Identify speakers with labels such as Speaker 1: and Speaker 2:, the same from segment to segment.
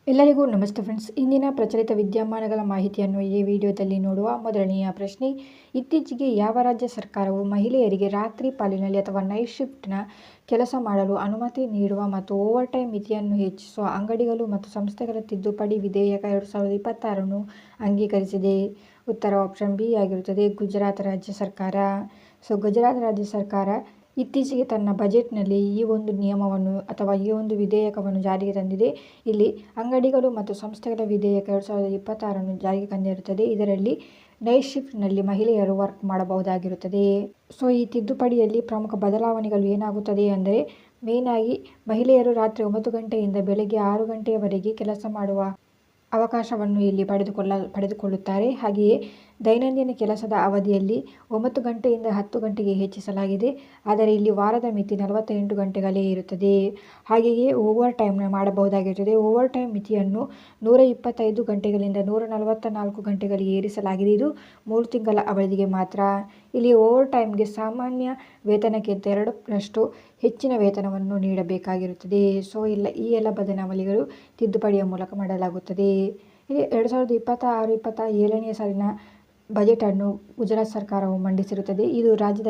Speaker 1: ಎಲ್ಲರಿಗೂ ನಮಸ್ತೆ ಫ್ರೆಂಡ್ಸ್. ಇಂದಿನ ಪ್ರಚಲಿತ ವಿದ್ಯಮಾನಗಳ ಮಾಹಿತಿಯನ್ನು ಈ ವಿಡಿಯೋದಲ್ಲಿ ನೋಡುವ. ಮೊದಲನೆಯ ಪ್ರಶ್ನೆ, ಇತ್ತೀಚೆಗೆ ಯಾವ ರಾಜ್ಯ ಸರ್ಕಾರವು ಮಹಿಳೆಯರಿಗೆ ರಾತ್ರಿ ಪಾಳಿನಲ್ಲಿ ಅಥವಾ ನೈಟ್ ಶಿಫ್ಟ್ನ ಕೆಲಸ ಮಾಡಲು ಅನುಮತಿ ನೀಡುವ ಮತ್ತು ಓವರ್ ಟೈಮ್ ಮಿತಿಯನ್ನು ಹೆಚ್ಚಿಸುವ ಅಂಗಡಿಗಳು ಮತ್ತು ಸಂಸ್ಥೆಗಳ ತಿದ್ದುಪಡಿ ವಿಧೇಯಕ 2026 ಅಂಗೀಕರಿಸಿದೆ? ಉತ್ತರ ಆಪ್ಷನ್ ಬಿ ಆಗಿರುತ್ತದೆ, ಗುಜರಾತ್ ರಾಜ್ಯ ಸರ್ಕಾರ. ಗುಜರಾತ್ ರಾಜ್ಯ ಸರ್ಕಾರ ಇತ್ತೀಚೆಗೆ ತನ್ನ ಬಜೆಟ್ನಲ್ಲಿ ಈ ಒಂದು ನಿಯಮವನ್ನು ಅಥವಾ ಈ ಒಂದು ವಿಧೇಯಕವನ್ನು ಜಾರಿಗೆ ತಂದಿದೆ. ಇಲ್ಲಿ ಅಂಗಡಿಗಳು ಮತ್ತು ಸಂಸ್ಥೆಗಳ ವಿಧೇಯಕ 2026 ಜಾರಿಗೆ ತಂದಿರುತ್ತದೆ. ಇದರಲ್ಲಿ ನೈಟ್ ಶಿಫ್ಟ್ನಲ್ಲಿ ಮಹಿಳೆಯರು ವರ್ಕ್ ಮಾಡಬಹುದಾಗಿರುತ್ತದೆ. ಈ ತಿದ್ದುಪಡಿಯಲ್ಲಿ ಪ್ರಮುಖ ಬದಲಾವಣೆಗಳು ಏನಾಗುತ್ತದೆ ಅಂದರೆ, ಮೇಯ್ನಾಗಿ ಮಹಿಳೆಯರು ರಾತ್ರಿ 9 ಗಂಟೆಯಿಂದ ಬೆಳಗ್ಗೆ 6 ಗಂಟೆಯವರೆಗೆ ಕೆಲಸ ಮಾಡುವ ಅವಕಾಶವನ್ನು ಇಲ್ಲಿ ಪಡೆದುಕೊಳ್ಳುತ್ತಾರೆ. ಹಾಗೆಯೇ ದೈನಂದಿನ ಕೆಲಸದ ಅವಧಿಯಲ್ಲಿ 9 ಗಂಟೆಯಿಂದ 10 ಗಂಟೆಗೆ ಹೆಚ್ಚಿಸಲಾಗಿದೆ. ಆದರೆ ಇಲ್ಲಿ ವಾರದ ಮಿತಿ 48 ಗಂಟೆಗಳೇ ಇರುತ್ತದೆ. ಹಾಗೆಯೇ ಓವರ್ ಟೈಮ್ ಮಾಡಬಹುದಾಗಿರುತ್ತದೆ. ಓವರ್ ಟೈಮ್ ಮಿತಿಯನ್ನು 125 ಗಂಟೆಗಳಿಂದ 144 ಗಂಟೆಗಳಿಗೆ ಏರಿಸಲಾಗಿದೆ. ಇದು 3 ತಿಂಗಳ ಅವಧಿಗೆ ಮಾತ್ರ. ಇಲ್ಲಿ ಓವರ್ ಟೈಮ್ಗೆ ಸಾಮಾನ್ಯ ವೇತನಕ್ಕಿಂತ 2ರಷ್ಟು ಹೆಚ್ಚಿನ ವೇತನವನ್ನು ನೀಡಬೇಕಾಗಿರುತ್ತದೆ. ಈ ಎಲ್ಲ ಬದಲಾವಣೆಗಳು ತಿದ್ದುಪಡಿಯ ಮೂಲಕ ಮಾಡಲಾಗುತ್ತದೆ. ಇಲ್ಲಿ 2026-27ನೇ ಸಾಲಿನ ಬಜೆಟನ್ನು ಗುಜರಾತ್ ಸರ್ಕಾರವು ಮಂಡಿಸಿರುತ್ತದೆ. ಇದು ಗುಜರಾತ್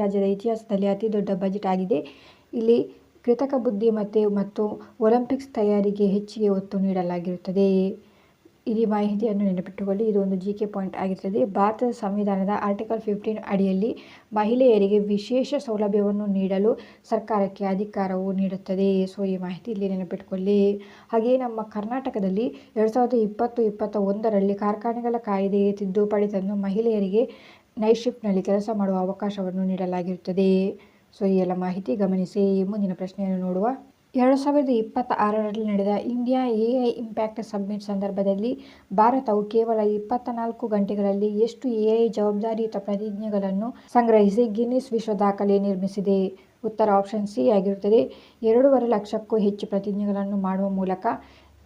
Speaker 1: ರಾಜ್ಯದ ಇತಿಹಾಸದಲ್ಲಿ ಅತಿ ದೊಡ್ಡ ಬಜೆಟ್ ಆಗಿದೆ. ಇಲ್ಲಿ ಕೃತಕ ಬುದ್ಧಿಮತ್ತೆ ಮತ್ತು ಒಲಿಂಪಿಕ್ಸ್ ತಯಾರಿಗೆ ಹೆಚ್ಚಿಗೆ ಒತ್ತು ನೀಡಲಾಗಿರುತ್ತದೆ. ಈ ಮಾಹಿತಿಯನ್ನು ನೆನಪಿಟ್ಟುಕೊಳ್ಳಿ. ಇದು ಒಂದು GK ಪಾಯಿಂಟ್ ಆಗಿರುತ್ತದೆ. ಭಾರತದ ಸಂವಿಧಾನದ ಆರ್ಟಿಕಲ್ 15 ಅಡಿಯಲ್ಲಿ ಮಹಿಳೆಯರಿಗೆ ವಿಶೇಷ ಸೌಲಭ್ಯವನ್ನು ನೀಡಲು ಸರ್ಕಾರಕ್ಕೆ ಅಧಿಕಾರವು ನೀಡುತ್ತದೆ. ಈ ಮಾಹಿತಿ ಇಲ್ಲಿ ನೆನಪಿಟ್ಟುಕೊಳ್ಳಿ. ಹಾಗೆಯೇ ನಮ್ಮ ಕರ್ನಾಟಕದಲ್ಲಿ 2020-21ರಲ್ಲಿ ಕಾರ್ಖಾನೆಗಳ ಕಾಯ್ದೆಗೆ ತಿದ್ದುಪಡಿ ತಂದು ಮಹಿಳೆಯರಿಗೆ ನೈಟ್ ಶಿಫ್ಟ್ನಲ್ಲಿ ಕೆಲಸ ಮಾಡುವ ಅವಕಾಶವನ್ನು ನೀಡಲಾಗಿರುತ್ತದೆ. ಈ ಎಲ್ಲ ಮಾಹಿತಿ ಗಮನಿಸಿ. ಮುಂದಿನ ಪ್ರಶ್ನೆಯನ್ನು ನೋಡುವ. 2026ರಲ್ಲಿ ನಡೆದ ಇಂಡಿಯಾ AI ಇಂಪ್ಯಾಕ್ಟ್ ಸಮ್ಮಿಟ್ ಸಂದರ್ಭದಲ್ಲಿ ಭಾರತವು ಕೇವಲ 24 ಗಂಟೆಗಳಲ್ಲಿ ಎಷ್ಟು AI ಜವಾಬ್ದಾರಿಯುತ ಪ್ರತಿಜ್ಞೆಗಳನ್ನು ಸಂಗ್ರಹಿಸಿ ಗಿನ್ನಿಸ್ ವಿಶ್ವ ದಾಖಲೆ ನಿರ್ಮಿಸಿದೆ? ಉತ್ತರ ಆಪ್ಷನ್ ಸಿ ಆಗಿರುತ್ತದೆ. 2.5 ಲಕ್ಷಕ್ಕೂ ಹೆಚ್ಚು ಪ್ರತಿಜ್ಞೆಗಳನ್ನು ಮಾಡುವ ಮೂಲಕ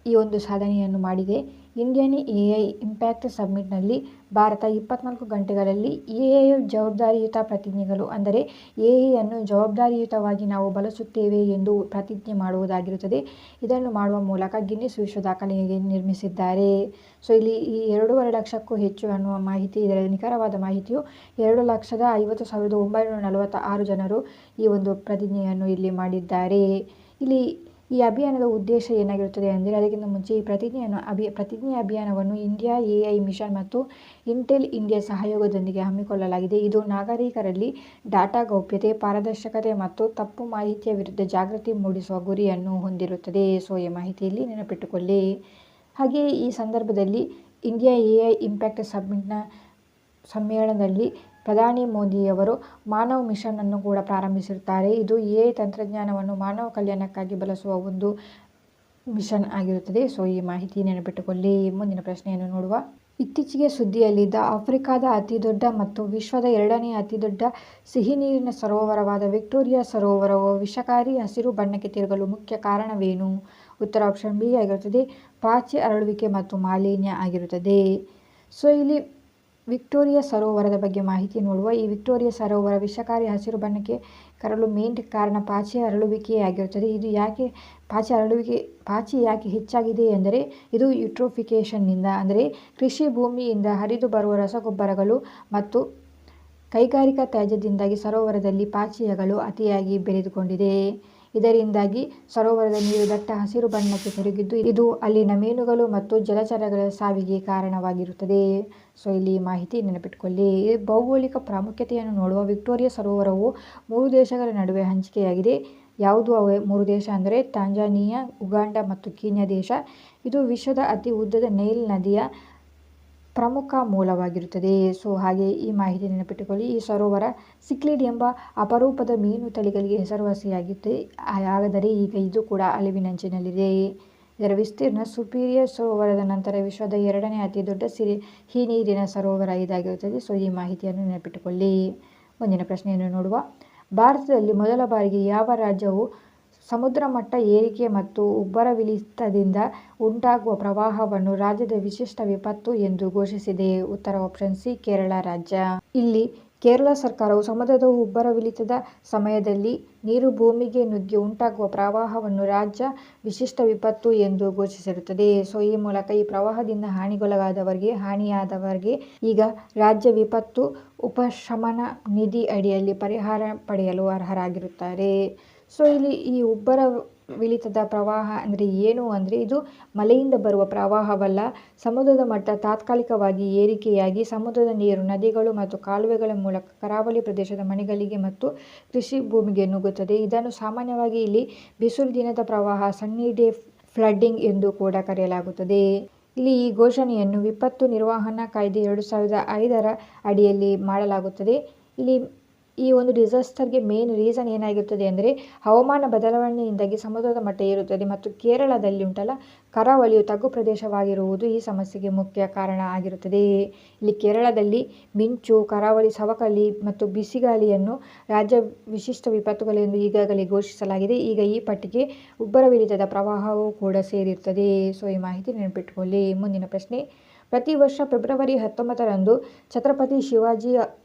Speaker 1: ಈ ಒಂದು ಸಾಧನೆಯನ್ನು ಮಾಡಿದೆ. ಇಂಡಿಯನ್ AI ಇಂಪ್ಯಾಕ್ಟ್ ಸಮ್ಮಿಟ್ನಲ್ಲಿ ಭಾರತ 24 ಗಂಟೆಗಳಲ್ಲಿ AI ಜವಾಬ್ದಾರಿಯುತ ಪ್ರತಿಜ್ಞೆಗಳು ಅಂದರೆ AI ಅನ್ನು ಜವಾಬ್ದಾರಿಯುತವಾಗಿ ನಾವು ಬಳಸುತ್ತೇವೆ ಎಂದು ಪ್ರತಿಜ್ಞೆ ಮಾಡುವುದಾಗಿರುತ್ತದೆ. ಇದನ್ನು ಮಾಡುವ ಮೂಲಕ ಗಿನ್ನಿಸ್ ವಿಶ್ವ ದಾಖಲೆಗೆ ನಿರ್ಮಿಸಿದ್ದಾರೆ. ಇಲ್ಲಿ ಈ 2.5 ಲಕ್ಷಕ್ಕೂ ಹೆಚ್ಚು ಅನ್ನುವ ಮಾಹಿತಿ, ಇದರ ನಿಖರವಾದ ಮಾಹಿತಿಯು 2,50,946 ಜನರು ಈ ಒಂದು ಪ್ರತಿಜ್ಞೆಯನ್ನು ಇಲ್ಲಿ ಮಾಡಿದ್ದಾರೆ. ಇಲ್ಲಿ ಈ ಅಭಿಯಾನದ ಉದ್ದೇಶ ಏನಾಗಿರುತ್ತದೆ ಅಂದರೆ, ಅದಕ್ಕಿಂತ ಮುಂಚೆ ಈ ಪ್ರತಿಜ್ಞೆ ಅಭಿಯಾನವನ್ನು ಇಂಡಿಯಾ AI ಮಿಷನ್ ಮತ್ತು ಇಂಟೆಲ್ ಇಂಡಿಯಾ ಸಹಯೋಗದೊಂದಿಗೆ ಹಮ್ಮಿಕೊಳ್ಳಲಾಗಿದೆ. ಇದು ನಾಗರಿಕರಲ್ಲಿ ಡಾಟಾ ಗೌಪ್ಯತೆ, ಪಾರದರ್ಶಕತೆ ಮತ್ತು ತಪ್ಪು ಮಾಹಿತಿಯ ವಿರುದ್ಧ ಜಾಗೃತಿ ಮೂಡಿಸುವ ಗುರಿಯನ್ನು ಹೊಂದಿರುತ್ತದೆ. ಈ ಮಾಹಿತಿಯಲ್ಲಿ ನೆನಪಿಟ್ಟುಕೊಳ್ಳಿ. ಹಾಗೆಯೇ ಈ ಸಂದರ್ಭದಲ್ಲಿ ಇಂಡಿಯಾ AI ಇಂಪ್ಯಾಕ್ಟ್ ಸಮ್ಮೇಳನದಲ್ಲಿ ಪ್ರಧಾನಿ ಮೋದಿಯವರು ಮಾನವ್ ಮಿಷನ್ ಅನ್ನು ಕೂಡ ಪ್ರಾರಂಭಿಸಿರುತ್ತಾರೆ. ಇದು AI ತಂತ್ರಜ್ಞಾನವನ್ನು ಮಾನವ ಕಲ್ಯಾಣಕ್ಕಾಗಿ ಬಳಸುವ ಒಂದು ಮಿಷನ್ ಆಗಿರುತ್ತದೆ. ಈ ಮಾಹಿತಿ ನೆನಪಿಟ್ಟುಕೊಳ್ಳಿ. ಮುಂದಿನ ಪ್ರಶ್ನೆಯನ್ನು ನೋಡುವ. ಇತ್ತೀಚೆಗೆ ಸುದ್ದಿಯಲ್ಲಿದ್ದ ಆಫ್ರಿಕಾದ ಅತಿದೊಡ್ಡ ಮತ್ತು ವಿಶ್ವದ 2ನೇ ಅತಿದೊಡ್ಡ ಸಿಹಿನೀರಿನ ಸರೋವರವಾದ ವಿಕ್ಟೋರಿಯಾ ಸರೋವರವು ವಿಷಕಾರಿ ಹಸಿರು ಬಣ್ಣಕ್ಕೆ ತಿರುಗಲು ಮುಖ್ಯ ಕಾರಣವೇನು? ಉತ್ತರ ಆಪ್ಷನ್ ಬಿ ಆಗಿರುತ್ತದೆ, ಪಾಚಿ ಅರಳುವಿಕೆ ಮತ್ತು ಮಾಲಿನ್ಯ ಆಗಿರುತ್ತದೆ. ಇಲ್ಲಿ ವಿಕ್ಟೋರಿಯಾ ಸರೋವರದ ಬಗ್ಗೆ ಮಾಹಿತಿ ನೋಡುವ. ಈ ವಿಕ್ಟೋರಿಯಾ ಸರೋವರ ವಿಷಕಾರಿ ಹಸಿರು ಬಣ್ಣಕ್ಕೆ ಕರಲು ಮೇನ್ ಕಾರಣ ಪಾಚಿ ಅರಳುವಿಕೆಯೇ ಆಗಿರುತ್ತದೆ. ಇದು ಪಾಚಿ ಯಾಕೆ ಹೆಚ್ಚಾಗಿದೆ ಎಂದರೆ, ಇದು ಯೂಟ್ರೋಫಿಕೇಷನ್ನಿಂದ ಅಂದರೆ ಕೃಷಿ ಭೂಮಿಯಿಂದ ಹರಿದು ಬರುವ ರಸಗೊಬ್ಬರಗಳು ಮತ್ತು ಕೈಗಾರಿಕಾ ತ್ಯಾಜ್ಯದಿಂದಾಗಿ ಸರೋವರದಲ್ಲಿ ಪಾಚಿಯಗಳು ಅತಿಯಾಗಿ ಬೆಳೆದುಕೊಂಡಿದೆ. ಇದರಿಂದಾಗಿ ಸರೋವರದ ನೀರು ದಟ್ಟ ಹಸಿರು ಬಣ್ಣಕ್ಕೆ ತಿರುಗಿದ್ದು, ಇದು ಅಲ್ಲಿನ ಮೀನುಗಳು ಮತ್ತು ಜಲಚರಗಳ ಸಾವಿಗೆ ಕಾರಣವಾಗಿರುತ್ತದೆ. ಇಲ್ಲಿ ಮಾಹಿತಿ ನೆನಪಿಟ್ಟುಕೊಳ್ಳಿ. ಭೌಗೋಳಿಕ ಪ್ರಾಮುಖ್ಯತೆಯನ್ನು ನೋಡುವ. ವಿಕ್ಟೋರಿಯಾ ಸರೋವರವು 3 ದೇಶಗಳ ನಡುವೆ ಹಂಚಿಕೆಯಾಗಿದೆ. ಯಾವುದು ಅವು 3 ದೇಶ ಅಂದರೆ ತಾಂಜಾನಿಯಾ, ಉಗಾಂಡ ಮತ್ತು ಕೀನ್ಯಾ ದೇಶ. ಇದು ವಿಶ್ವದ ಅತಿ ಉದ್ದದ ನೈಲ್ ನದಿಯ ಪ್ರಮುಖ ಮೂಲವಾಗಿರುತ್ತದೆ. ಹಾಗೆ ಈ ಮಾಹಿತಿ ನೆನಪಿಟ್ಟುಕೊಳ್ಳಿ. ಈ ಸರೋವರ ಸಿಕ್ಲಿಡ್ ಎಂಬ ಅಪರೂಪದ ಮೀನು ತಳಿಗಳಿಗೆ ಹೆಸರುವಾಸಿಯಾಗಿದೆ. ಆದರೆ ಈಗ ಇದು ಕೂಡ ಅಳಿವಿನಂಚಿನಲ್ಲಿದೆ. ಇದರ ವಿಸ್ತೀರ್ಣ ಸುಪೀರಿಯರ್ ಸರೋವರದ ನಂತರ ವಿಶ್ವದ 2ನೇ ಅತಿ ದೊಡ್ಡ ಸಿಹಿನೀರಿನ ಸರೋವರ ಇದಾಗಿರುತ್ತದೆ. ಈ ಮಾಹಿತಿಯನ್ನು ನೆನಪಿಟ್ಟುಕೊಳ್ಳಿ. ಮುಂದಿನ ಪ್ರಶ್ನೆಯನ್ನು ನೋಡುವ. ಭಾರತದಲ್ಲಿ ಮೊದಲ ಬಾರಿಗೆ ಯಾವ ರಾಜ್ಯವು ಸಮುದ್ರ ಮಟ್ಟ ಏರಿಕೆ ಮತ್ತು ಉಬ್ಬರವಿಳಿತದಿಂದ ಉಂಟಾಗುವ ಪ್ರವಾಹವನ್ನು ರಾಜ್ಯದ ವಿಶಿಷ್ಟ ವಿಪತ್ತು ಎಂದು ಘೋಷಿಸಿದೆ? ಉತ್ತರ ಆಪ್ಷನ್ ಸಿ ಕೇರಳ ರಾಜ್ಯ. ಇಲ್ಲಿ ಕೇರಳ ಸರ್ಕಾರವು ಸಮುದ್ರದ ಉಬ್ಬರವಿಳಿತದ ಸಮಯದಲ್ಲಿ ನೀರು ಭೂಮಿಗೆ ನುಗ್ಗಿ ಉಂಟಾಗುವ ಪ್ರವಾಹವನ್ನು ರಾಜ್ಯ ವಿಶಿಷ್ಟ ವಿಪತ್ತು ಎಂದು ಘೋಷಿಸಿರುತ್ತದೆ. ಈ ಮೂಲಕ ಈ ಪ್ರವಾಹದಿಂದ ಹಾನಿಯಾದವರಿಗೆ ಈಗ ರಾಜ್ಯ ವಿಪತ್ತು ಉಪಶಮನ ನಿಧಿ ಅಡಿಯಲ್ಲಿ ಪರಿಹಾರ ಪಡೆಯಲು ಅರ್ಹರಾಗಿರುತ್ತಾರೆ. ಇಲ್ಲಿ ಈ ಉಬ್ಬರವಿಳಿತದ ಪ್ರವಾಹ ಅಂದರೆ ಏನು ಅಂದರೆ, ಇದು ಮಳೆಯಿಂದ ಬರುವ ಪ್ರವಾಹವಲ್ಲ. ಸಮುದ್ರದ ಮಟ್ಟ ತಾತ್ಕಾಲಿಕವಾಗಿ ಏರಿಕೆಯಾಗಿ ಸಮುದ್ರದ ನೀರು ನದಿಗಳು ಮತ್ತು ಕಾಲುವೆಗಳ ಮೂಲಕ ಕರಾವಳಿ ಪ್ರದೇಶದ ಮನೆಗಳಿಗೆ ಮತ್ತು ಕೃಷಿ ಭೂಮಿಗೆ ನುಗ್ಗುತ್ತದೆ. ಇದನ್ನು ಸಾಮಾನ್ಯವಾಗಿ ಇಲ್ಲಿ ಬಿಸಿಲು ದಿನದ ಪ್ರವಾಹ, ಸನ್ನಿ ಡೇ ಫ್ಲಡ್ಡಿಂಗ್ ಎಂದು ಕೂಡ ಕರೆಯಲಾಗುತ್ತದೆ. ಇಲ್ಲಿ ಈ ಘೋಷಣೆಯನ್ನು ವಿಪತ್ತು ನಿರ್ವಹಣಾ ಕಾಯ್ದೆ 2005 ಅಡಿಯಲ್ಲಿ ಮಾಡಲಾಗುತ್ತದೆ. ಇಲ್ಲಿ ಈ ಒಂದು ಡಿಸಾಸ್ಟರ್ಗೆ ಮೇನ್ ರೀಸನ್ ಏನಾಗಿರುತ್ತದೆ ಅಂದರೆ, ಹವಾಮಾನ ಬದಲಾವಣೆಯಿಂದಾಗಿ ಸಮುದ್ರದ ಮಟ್ಟ ಏರುತ್ತದೆ ಮತ್ತು ಕೇರಳದಲ್ಲಿ ಕರಾವಳಿಯು ತಗ್ಗು ಪ್ರದೇಶವಾಗಿರುವುದು ಈ ಸಮಸ್ಯೆಗೆ ಮುಖ್ಯ ಕಾರಣ ಆಗಿರುತ್ತದೆ. ಇಲ್ಲಿ ಕೇರಳದಲ್ಲಿ ಮಿಂಚು, ಕರಾವಳಿ ಸವಕಳಿ ಮತ್ತು ಬಿಸಿಗಾಳಿಯನ್ನು ರಾಜ್ಯ ವಿಶಿಷ್ಟ ವಿಪತ್ತುಗಳೆಂದು ಈಗಾಗಲೇ ಘೋಷಿಸಲಾಗಿದೆ. ಈಗ ಈ ಪಟ್ಟಿಗೆ ಉಬ್ಬರವಿಳಿತದ ಪ್ರವಾಹವೂ ಕೂಡ ಸೇರಿರುತ್ತದೆ. ಈ ಮಾಹಿತಿ ನೆನಪಿಟ್ಟುಕೊಳ್ಳಿ. ಮುಂದಿನ ಪ್ರಶ್ನೆ, ಪ್ರತಿ ವರ್ಷ ಫೆಬ್ರವರಿ 19ರಂದು ಛತ್ರಪತಿ ಶಿವಾಜಿ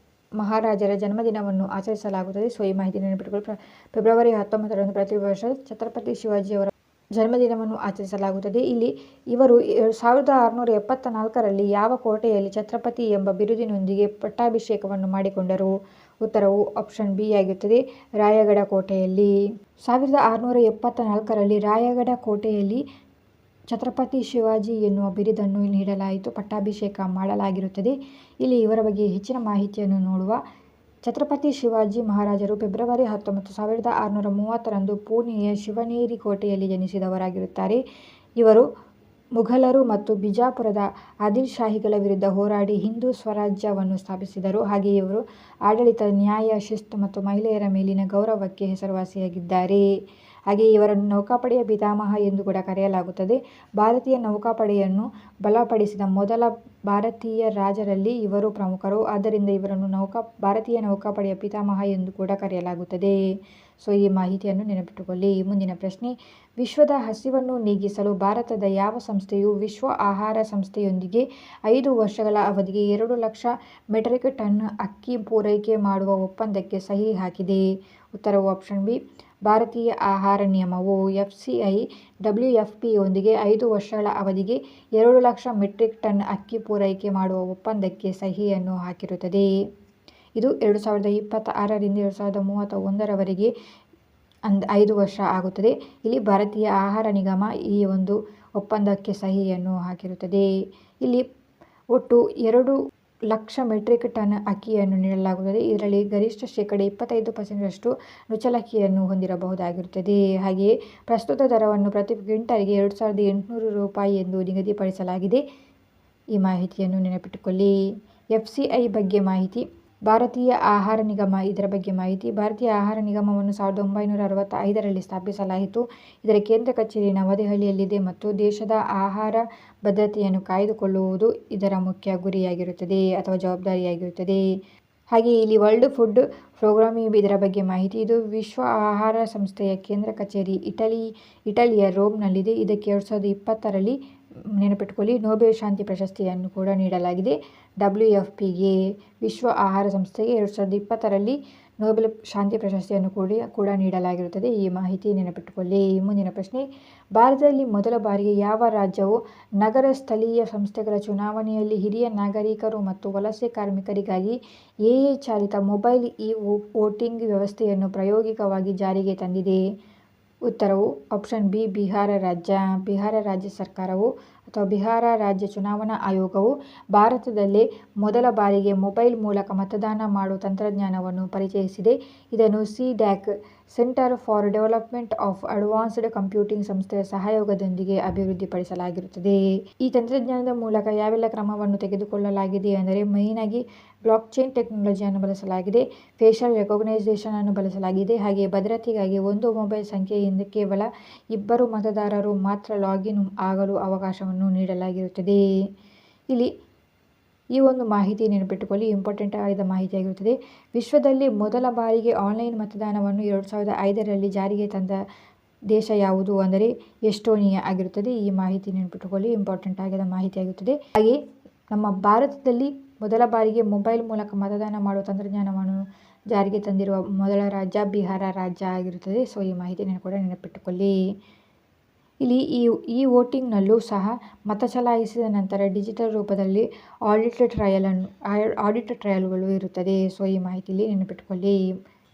Speaker 1: ಮಹಾರಾಜರ ಜನ್ಮದಿನವನ್ನು ಆಚರಿಸಲಾಗುತ್ತದೆ. ಈ ಮಾಹಿತಿ ನೆನಪಿಟ್ಟುಕೊಳ್ಳಿ. ಫೆಬ್ರವರಿ 19ರಂದು ಪ್ರತಿ ವರ್ಷ ಛತ್ರಪತಿ ಶಿವಾಜಿಯವರ ಜನ್ಮದಿನವನ್ನು ಆಚರಿಸಲಾಗುತ್ತದೆ. ಇಲ್ಲಿ ಇವರು 1674ರಲ್ಲಿ ಯಾವ ಕೋಟೆಯಲ್ಲಿ ಛತ್ರಪತಿ ಎಂಬ ಬಿರುದಿನೊಂದಿಗೆ ಪಟ್ಟಾಭಿಷೇಕವನ್ನು ಮಾಡಿಕೊಂಡರು? ಉತ್ತರವು ಆಪ್ಷನ್ ಬಿ ಆಗಿರುತ್ತದೆ, ರಾಯಗಢ ಕೋಟೆಯಲ್ಲಿ. 1674ರಲ್ಲಿ ರಾಯಗಢ ಕೋಟೆಯಲ್ಲಿ ಛತ್ರಪತಿ ಶಿವಾಜಿ ಎನ್ನುವ ಬಿರುದನ್ನು ನೀಡಲಾಯಿತು, ಪಟ್ಟಾಭಿಷೇಕ ಮಾಡಲಾಗಿರುತ್ತದೆ. ಇಲ್ಲಿ ಇವರ ಬಗ್ಗೆ ಹೆಚ್ಚಿನ ಮಾಹಿತಿಯನ್ನು ನೋಡುವ. ಛತ್ರಪತಿ ಶಿವಾಜಿ ಮಹಾರಾಜರು ಫೆಬ್ರವರಿ 19, 1630ರಂದು ಪುಣೆಯ ಶಿವನೇರಿ ಕೋಟೆಯಲ್ಲಿ ಜನಿಸಿದವರಾಗಿರುತ್ತಾರೆ. ಇವರು ಮುಘಲರು ಮತ್ತು ಬಿಜಾಪುರದ ಆದಿಲ್ ಶಾಹಿಗಳ ವಿರುದ್ಧ ಹೋರಾಡಿ ಹಿಂದೂ ಸ್ವರಾಜ್ಯವನ್ನು ಸ್ಥಾಪಿಸಿದರು. ಹಾಗೆಯೇ ಇವರು ಆಡಳಿತ, ನ್ಯಾಯ, ಶಿಸ್ತು ಮತ್ತು ಮಹಿಳೆಯರ ಮೇಲಿನ ಗೌರವಕ್ಕೆ ಹೆಸರುವಾಸಿಯಾಗಿದ್ದಾರೆ. ಹಾಗೆಯೇ ಇವರನ್ನು ನೌಕಾಪಡೆಯ ಪಿತಾಮಹ ಎಂದು ಕೂಡ ಕರೆಯಲಾಗುತ್ತದೆ. ಭಾರತೀಯ ನೌಕಾಪಡೆಯನ್ನು ಬಲಪಡಿಸಿದ ಮೊದಲ ಭಾರತೀಯ ರಾಜರಲ್ಲಿ ಇವರು ಪ್ರಮುಖರು. ಆದ್ದರಿಂದ ಇವರನ್ನು ಭಾರತೀಯ ನೌಕಾಪಡೆಯ ಪಿತಾಮಹ ಎಂದು ಕೂಡ ಕರೆಯಲಾಗುತ್ತದೆ. ಈ ಮಾಹಿತಿಯನ್ನು ನೆನಪಿಟ್ಟುಕೊಳ್ಳಿ. ಮುಂದಿನ ಪ್ರಶ್ನೆ, ವಿಶ್ವದ ಹಸಿವನ್ನು ನೀಗಿಸಲು ಭಾರತದ ಯಾವ ಸಂಸ್ಥೆಯು ವಿಶ್ವ ಆಹಾರ ಸಂಸ್ಥೆಯೊಂದಿಗೆ 5 ವರ್ಷಗಳ ಅವಧಿಗೆ 2 ಲಕ್ಷ ಮೆಟ್ರಿಕ್ ಟನ್ ಅಕ್ಕಿ ಪೂರೈಕೆ ಮಾಡುವ ಒಪ್ಪಂದಕ್ಕೆ ಸಹಿ ಹಾಕಿದೆ? ಉತ್ತರವು ಆಪ್ಷನ್ ಬಿ, ಭಾರತೀಯ ಆಹಾರ ನಿಗಮವು FCI WFPಯೊಂದಿಗೆ 5 ವರ್ಷಗಳ ಅವಧಿಗೆ 2 ಲಕ್ಷ ಮೆಟ್ರಿಕ್ ಟನ್ ಅಕ್ಕಿ ಪೂರೈಕೆ ಮಾಡುವ ಒಪ್ಪಂದಕ್ಕೆ ಸಹಿಯನ್ನು ಹಾಕಿರುತ್ತದೆ. ಇದು 2026ರಿಂದ 2031ರವರೆಗೆ 5 ವರ್ಷ ಆಗುತ್ತದೆ. ಇಲ್ಲಿ ಭಾರತೀಯ ಆಹಾರ ನಿಗಮ ಈ ಒಂದು ಒಪ್ಪಂದಕ್ಕೆ ಸಹಿಯನ್ನು ಹಾಕಿರುತ್ತದೆ. ಇಲ್ಲಿ ಒಟ್ಟು 2 ಲಕ್ಷ ಮೆಟ್ರಿಕ್ ಟನ್ ಅಕ್ಕಿಯನ್ನು ನೀಡಲಾಗುತ್ತದೆ. ಇದರಲ್ಲಿ ಗರಿಷ್ಠ ಶೇಕಡ 25%ರಷ್ಟು ನುಚ್ಚಲಕ್ಕಿಯನ್ನು ಹೊಂದಿರಬಹುದಾಗಿರುತ್ತದೆ. ಹಾಗೆಯೇ ಪ್ರಸ್ತುತ ದರವನ್ನು ಪ್ರತಿ ಕ್ವಿಂಟಲ್ಗೆ 2800 ರೂಪಾಯಿ ಎಂದು ನಿಗದಿಪಡಿಸಲಾಗಿದೆ. ಈ ಮಾಹಿತಿಯನ್ನು ನೆನಪಿಟ್ಟುಕೊಳ್ಳಿ. FCI ಬಗ್ಗೆ ಮಾಹಿತಿ, ಭಾರತೀಯ ಆಹಾರ ನಿಗಮ ಇದರ ಬಗ್ಗೆ ಮಾಹಿತಿ. ಭಾರತೀಯ ಆಹಾರ ನಿಗಮವನ್ನು 1965ರಲ್ಲಿ ಸ್ಥಾಪಿಸಲಾಯಿತು. ಇದರ ಕೇಂದ್ರ ಕಚೇರಿ ನವದೆಹಲಿಯಲ್ಲಿದೆ ಮತ್ತು ದೇಶದ ಆಹಾರ ಭದ್ರತೆಯನ್ನು ಕಾಯ್ದುಕೊಳ್ಳುವುದು ಇದರ ಮುಖ್ಯ ಗುರಿಯಾಗಿರುತ್ತದೆ ಅಥವಾ ಜವಾಬ್ದಾರಿಯಾಗಿರುತ್ತದೆ. ಹಾಗೆಯೇ ಇಲ್ಲಿ ವರ್ಲ್ಡ್ ಫುಡ್ ಪ್ರೋಗ್ರಾಮ್ ಇದರ ಬಗ್ಗೆ ಮಾಹಿತಿ. ಇದು ವಿಶ್ವ ಆಹಾರ ಸಂಸ್ಥೆಯ ಕೇಂದ್ರ ಕಚೇರಿ ಇಟಲಿಯ ರೋಮ್ನಲ್ಲಿದೆ. ಇದಕ್ಕೆ 2020ರಲ್ಲಿ ನೆನಪಿಟ್ಟುಕೊಳ್ಳಿ ನೊಬೆಲ್ ಶಾಂತಿ ಪ್ರಶಸ್ತಿಯನ್ನು ಕೂಡ ನೀಡಲಾಗಿದೆ. WFPಗೆ ವಿಶ್ವ ಆಹಾರ ಸಂಸ್ಥೆಗೆ 2020ರಲ್ಲಿ ನೊಬೆಲ್ ಶಾಂತಿ ಪ್ರಶಸ್ತಿಯನ್ನು ಕೂಡ ನೀಡಲಾಗಿರುತ್ತದೆ. ಈ ಮಾಹಿತಿ ನೆನಪಿಟ್ಟುಕೊಳ್ಳಿ. ಮುಂದಿನ ಪ್ರಶ್ನೆ, ಭಾರತದಲ್ಲಿ ಮೊದಲ ಬಾರಿಗೆ ಯಾವ ರಾಜ್ಯವು ನಗರ ಸ್ಥಳೀಯ ಸಂಸ್ಥೆಗಳ ಚುನಾವಣೆಯಲ್ಲಿ ಹಿರಿಯ ನಾಗರಿಕರು ಮತ್ತು ವಲಸೆ ಕಾರ್ಮಿಕರಿಗಾಗಿ AI ಚಾಲಿತ ಮೊಬೈಲ್ ವೋಟಿಂಗ್ ವ್ಯವಸ್ಥೆಯನ್ನು ಪ್ರಾಯೋಗಿಕವಾಗಿ ಜಾರಿಗೆ ತಂದಿದೆ? ಉತ್ತರವು ಆಪ್ಷನ್ ಬಿ, ಬಿಹಾರ ರಾಜ್ಯ. ಬಿಹಾರ ರಾಜ್ಯ ಸರ್ಕಾರವು ಅಥವಾ ಬಿಹಾರ ರಾಜ್ಯ ಚುನಾವಣಾ ಆಯೋಗವು ಭಾರತದಲ್ಲೇ ಮೊದಲ ಬಾರಿಗೆ ಮೊಬೈಲ್ ಮೂಲಕ ಮತದಾನ ಮಾಡುವ ತಂತ್ರಜ್ಞಾನವನ್ನು ಪರಿಚಯಿಸಿದೆ. ಇದನ್ನು CDAC centre for development of advanced computing ಸಂಸ್ಥೆಯ ಸಹಯೋಗದೊಂದಿಗೆ ಅಭಿವೃದ್ಧಿಪಡಿಸಲಾಗಿರುತ್ತದೆ. ಈ ತಂತ್ರಜ್ಞಾನದ ಮೂಲಕ ಯಾವೆಲ್ಲ ಕ್ರಮವನ್ನು ತೆಗೆದುಕೊಳ್ಳಲಾಗಿದೆ ಅಂದರೆ, ಮೇಯ್ನಾಗಿ ಬ್ಲಾಕ್ಚೈನ್ ಟೆಕ್ನಾಲಜಿಯನ್ನು ಬಳಸಲಾಗಿದೆ, ಫೇಶಿಯಲ್ ರೆಕಗ್ನೈಸೇಷನ್ ಅನ್ನು ಬಳಸಲಾಗಿದೆ. ಹಾಗೆಯೇ ಭದ್ರತೆಗಾಗಿ ಒಂದು ಮೊಬೈಲ್ ಸಂಖ್ಯೆಯಿಂದ ಕೇವಲ 2 ಮತದಾರರು ಮಾತ್ರ ಲಾಗಿನ್ ಆಗಲು ಅವಕಾಶವನ್ನು ನೀಡಲಾಗಿರುತ್ತದೆ. ಇಲ್ಲಿ ಈ ಒಂದು ಮಾಹಿತಿ ನೆನಪಿಟ್ಟುಕೊಳ್ಳಿ, ಇಂಪಾರ್ಟೆಂಟ್ ಆದ ಮಾಹಿತಿಯಾಗಿರುತ್ತದೆ. ವಿಶ್ವದಲ್ಲಿ ಮೊದಲ ಬಾರಿಗೆ ಆನ್ಲೈನ್ ಮತದಾನವನ್ನು 2005ರಲ್ಲಿ ಜಾರಿಗೆ ತಂದ ದೇಶ ಯಾವುದು ಅಂದರೆ ಎಸ್ಟೋನಿಯಾ ಆಗಿರುತ್ತದೆ. ಈ ಮಾಹಿತಿ ನೆನಪಿಟ್ಟುಕೊಳ್ಳಿ, ಇಂಪಾರ್ಟೆಂಟ್ ಆಗಿದ ಮಾಹಿತಿಯಾಗಿರುತ್ತದೆ. ಹಾಗೆ ನಮ್ಮ ಭಾರತದಲ್ಲಿ ಮೊದಲ ಬಾರಿಗೆ ಮೊಬೈಲ್ ಮೂಲಕ ಮತದಾನ ಮಾಡುವ ತಂತ್ರಜ್ಞಾನವನ್ನು ಜಾರಿಗೆ ತಂದಿರುವ ಮೊದಲ ರಾಜ್ಯ ಬಿಹಾರ ರಾಜ್ಯ ಆಗಿರುತ್ತದೆ. ಸೊ ಈ ಮಾಹಿತಿಯನ್ನು ಕೂಡ ನೆನಪಿಟ್ಟುಕೊಳ್ಳಿ. ಇಲ್ಲಿ ಈ ವೋಟಿಂಗ್ನಲ್ಲೂ ಸಹ ಮತ ಚಲಾಯಿಸಿದ ನಂತರ ಡಿಜಿಟಲ್ ರೂಪದಲ್ಲಿ ಆಡಿಟ್ ಟ್ರಯಲ್ಗಳು ಇರುತ್ತದೆ. ಸೊ ಈ ಮಾಹಿತಿಯಲ್ಲಿ ನೆನಪಿಟ್ಟುಕೊಳ್ಳಿ.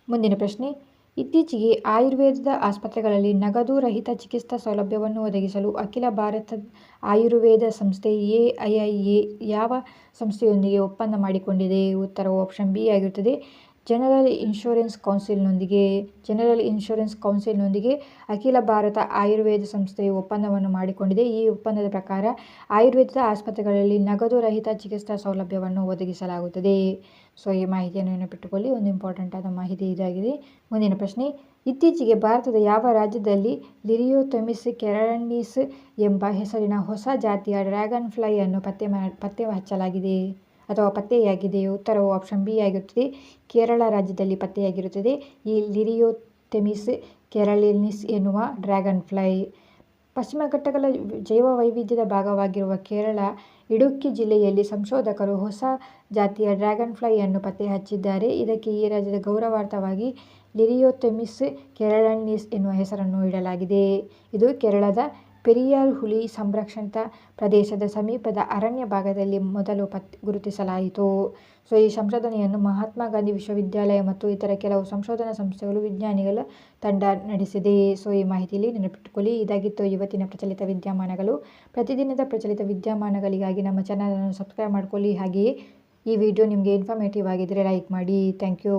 Speaker 1: ಮುಂದಿನ ಪ್ರಶ್ನೆ, ಇತ್ತೀಚೆಗೆ ಆಯುರ್ವೇದದ ಆಸ್ಪತ್ರೆಗಳಲ್ಲಿ ನಗದು ರಹಿತ ಚಿಕಿತ್ಸಾ ಸೌಲಭ್ಯವನ್ನು ಒದಗಿಸಲು ಅಖಿಲ ಭಾರತ ಆಯುರ್ವೇದ ಸಂಸ್ಥೆ AIIA ಯಾವ ಸಂಸ್ಥೆಯೊಂದಿಗೆ ಒಪ್ಪಂದ ಮಾಡಿಕೊಂಡಿದೆ? ಉತ್ತರವು ಆಪ್ಷನ್ ಬಿ ಆಗಿರುತ್ತದೆ. ಜನರಲ್ ಇನ್ಶೂರೆನ್ಸ್ ಕೌನ್ಸಿಲ್ನೊಂದಿಗೆ ಅಖಿಲ ಭಾರತ ಆಯುರ್ವೇದ ಸಂಸ್ಥೆಯು ಒಪ್ಪಂದವನ್ನು ಮಾಡಿಕೊಂಡಿದೆ. ಈ ಒಪ್ಪಂದದ ಪ್ರಕಾರ ಆಯುರ್ವೇದದ ಆಸ್ಪತ್ರೆಗಳಲ್ಲಿ ನಗದು ರಹಿತ ಚಿಕಿತ್ಸಾ ಸೌಲಭ್ಯವನ್ನು ಒದಗಿಸಲಾಗುತ್ತದೆ. ಸೊ ಈ ಮಾಹಿತಿಯನ್ನು ನೆನಪಿಟ್ಟುಕೊಳ್ಳಿ. ಒಂದು ಇಂಪಾರ್ಟೆಂಟ್ ಆದ ಮಾಹಿತಿ ಇದಾಗಿದೆ. ಮುಂದಿನ ಪ್ರಶ್ನೆ, ಇತ್ತೀಚೆಗೆ ಭಾರತದ ಯಾವ ರಾಜ್ಯದಲ್ಲಿ ಲಿರಿಯೋಥೆಮಿಸ್ ಕೆರಳನಿಸ್ ಎಂಬ ಹೆಸರಿನ ಹೊಸ ಜಾತಿಯ ಡ್ರ್ಯಾಗನ್ ಫ್ಲೈ ಅನ್ನು ಪತ್ತೆಯಾಗಿದೆ? ಉತ್ತರವು ಆಪ್ಷನ್ ಬಿ ಆಗಿರುತ್ತದೆ. ಕೇರಳ ರಾಜ್ಯದಲ್ಲಿ ಪತ್ತೆಯಾಗಿರುತ್ತದೆ ಈ ಲಿರಿಯೋಥೆಮಿಸ್ ಕೆರಳನಿಸ್ ಎನ್ನುವ ಡ್ರ್ಯಾಗನ್ ಫ್ಲೈ. ಪಶ್ಚಿಮ ಘಟ್ಟಗಳ ಜೈವ ವೈವಿಧ್ಯದ ಭಾಗವಾಗಿರುವ ಕೇರಳ ಇಡುಕ್ಕಿ ಜಿಲ್ಲೆಯಲ್ಲಿ ಸಂಶೋಧಕರು ಹೊಸ ಜಾತಿಯ ಡ್ರ್ಯಾಗನ್ ಫ್ಲೈ ಅನ್ನು ಪತ್ತೆ ಹಚ್ಚಿದ್ದಾರೆ. ಇದಕ್ಕೆ ಈ ರಾಜ್ಯದ ಗೌರವಾರ್ಥವಾಗಿ ಲಿರಿಯೋಥೆಮಿಸ್ ಕೆರಳನಿಸ್ ಎನ್ನುವ ಹೆಸರನ್ನು ಇಡಲಾಗಿದೆ. ಇದು ಕೇರಳದ ಪೆರಿಯಾರ್ ಹುಲಿ ಸಂರಕ್ಷಿತ ಪ್ರದೇಶದ ಸಮೀಪದ ಅರಣ್ಯ ಭಾಗದಲ್ಲಿ ಮೊದಲು ಗುರುತಿಸಲಾಯಿತು. ಸೊ ಈ ಸಂಶೋಧನೆಯನ್ನು ಮಹಾತ್ಮ ಗಾಂಧಿ ವಿಶ್ವವಿದ್ಯಾಲಯ ಮತ್ತು ಇತರ ಕೆಲವು ಸಂಶೋಧನಾ ಸಂಸ್ಥೆಗಳು ವಿಜ್ಞಾನಿಗಳ ತಂಡ ನಡೆಸಿದೆ. ಸೊ ಈ ಮಾಹಿತಿಯಲ್ಲಿ ನೆನಪಿಟ್ಟುಕೊಳ್ಳಿ. ಇದಾಗಿತ್ತು ಇವತ್ತಿನ ಪ್ರಚಲಿತ ವಿದ್ಯಮಾನಗಳು. ಪ್ರತಿದಿನದ ಪ್ರಚಲಿತ ವಿದ್ಯಮಾನಗಳಿಗಾಗಿ ನಮ್ಮ ಚಾನಲನ್ನು ಸಬ್ಸ್ಕ್ರೈಬ್ ಮಾಡಿಕೊಳ್ಳಿ. ಹಾಗೆಯೇ ಈ ವಿಡಿಯೋ ನಿಮಗೆ ಇನ್ಫಾರ್ಮೇಟಿವ್ ಆಗಿದ್ದರೆ ಲೈಕ್ ಮಾಡಿ. Thank you.